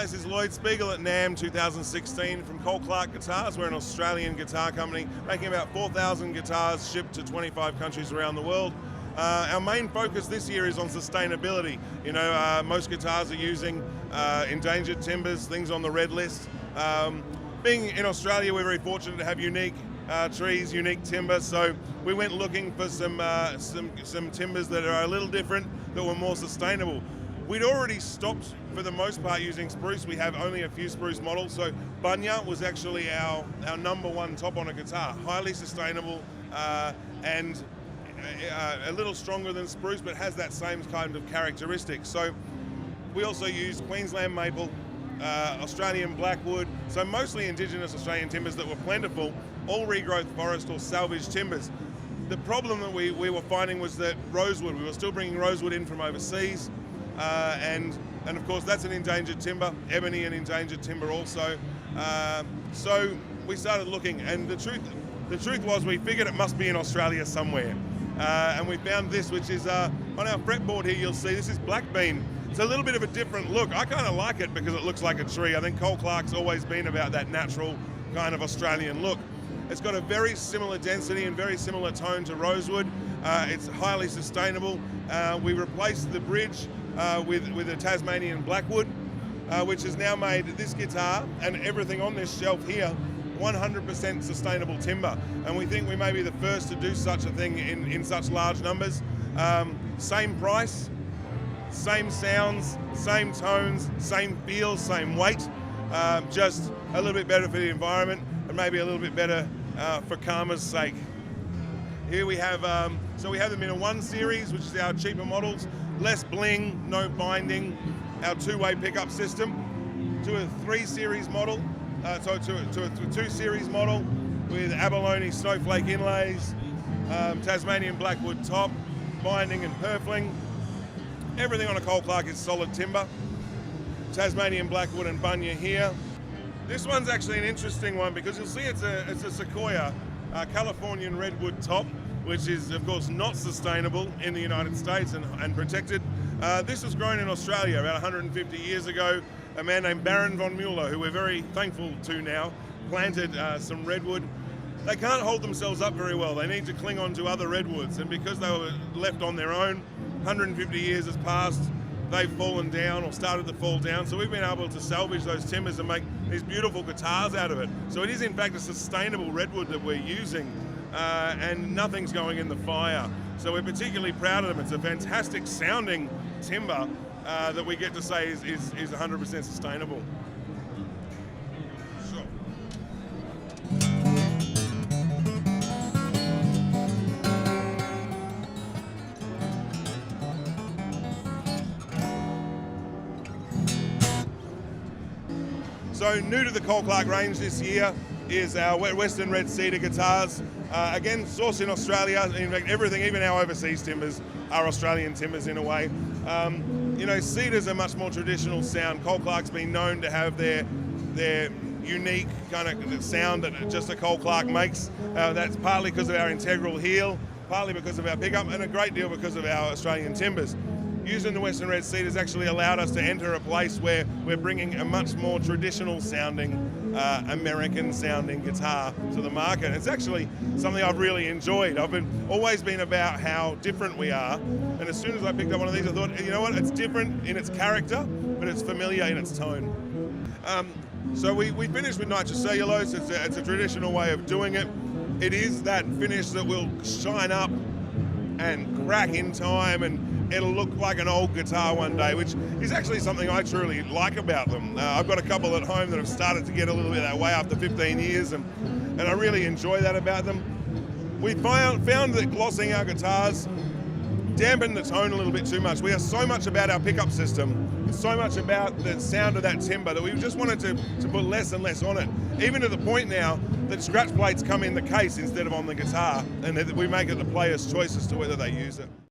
Hi, this is Lloyd Spiegel at NAMM 2016 from Cole Clark Guitars. We're an Australian guitar company making about 4,000 guitars shipped to 25 countries around the world. Our main focus this year is on sustainability. You know, most guitars are using endangered timbers, things on the red list. Being in Australia, we're very fortunate to have unique trees, unique timber, so we went looking for some timbers that are a little different, that were more sustainable. We'd already stopped, for the most part, using spruce. We have only a few spruce models, so Bunya was actually our number one top on a guitar. Highly sustainable and a little stronger than spruce, but has that same kind of characteristic. So we also use Queensland maple, Australian blackwood, so mostly indigenous Australian timbers that were plentiful, all regrowth forest or salvage timbers. The problem that we were finding was that rosewood, we were still bringing rosewood in from overseas, and of course that's an endangered timber, ebony an endangered timber also. So we started looking, and the truth was we figured it must be in Australia somewhere. And we found this, which is on our fretboard here. You'll see this is black bean. It's a little bit of a different look. I kind of like it because it looks like a tree. I think Cole Clark's always been about that natural kind of Australian look. It's got a very similar density and very similar tone to rosewood. It's highly sustainable. We replaced the bridge with a Tasmanian blackwood, which has now made this guitar and everything on this shelf here 100% sustainable timber, and we think we may be the first to do such a thing in such large numbers. Same price, same sounds, same tones, same feel, same weight, just a little bit better for the environment and maybe a little bit better for karma's sake. Here we have, so we have them in a 1 series, which is our cheaper models, less bling, no binding, our 2-way pickup system, to a 3 series model, to a 2 series model with abalone snowflake inlays, Tasmanian blackwood top, binding and purfling. Everything on a Cole Clark is solid timber. Tasmanian blackwood and Bunya here. This one's actually an interesting one because you'll see it's a Sequoia Californian redwood top, which is of course not sustainable in the United States and protected. This was grown in Australia about 150 years ago. A man named Baron von Mueller, who we're very thankful to now, planted some redwood. They can't hold themselves up very well. They need to cling on to other redwoods, and because they were left on their own, 150 years has passed, they've fallen down or started to fall down, so we've been able to salvage those timbers and make these beautiful guitars out of it. So it is in fact a sustainable redwood that we're using, and nothing's going in the fire. So we're particularly proud of them. It's a fantastic sounding timber that we get to say is 100% sustainable. Sure. So new to the Cole Clark range this year is our Western Red Cedar guitars. Again, sourced in Australia. In fact, everything, even our overseas timbers, are Australian timbers in a way. You know, cedar's a much more traditional sound. Cole Clark's been known to have their unique kind of sound that just a Cole Clark makes. That's partly because of our integral heel, partly because of our pickup, and a great deal because of our Australian timbers. Using the Western Red Cedar has actually allowed us to enter a place where we're bringing a much more traditional sounding, American sounding guitar to the market. It's actually something I've really enjoyed. I've always been about how different we are, and as soon as I picked up one of these I thought, you know what, it's different in its character, but it's familiar in its tone. So we finished with nitrocellulose. It's a traditional way of doing it. It is that finish that will shine up and crack in time, and it'll look like an old guitar one day, which is actually something I truly like about them. I've got a couple at home that have started to get a little bit that way after 15 years, and I really enjoy that about them. We found that glossing our guitars dampened the tone a little bit too much. We are so much about our pickup system, so much about the sound of that timber, that we just wanted to put less and less on it, even to the point now that scratch plates come in the case instead of on the guitar, and we make it the player's choice as to whether they use it.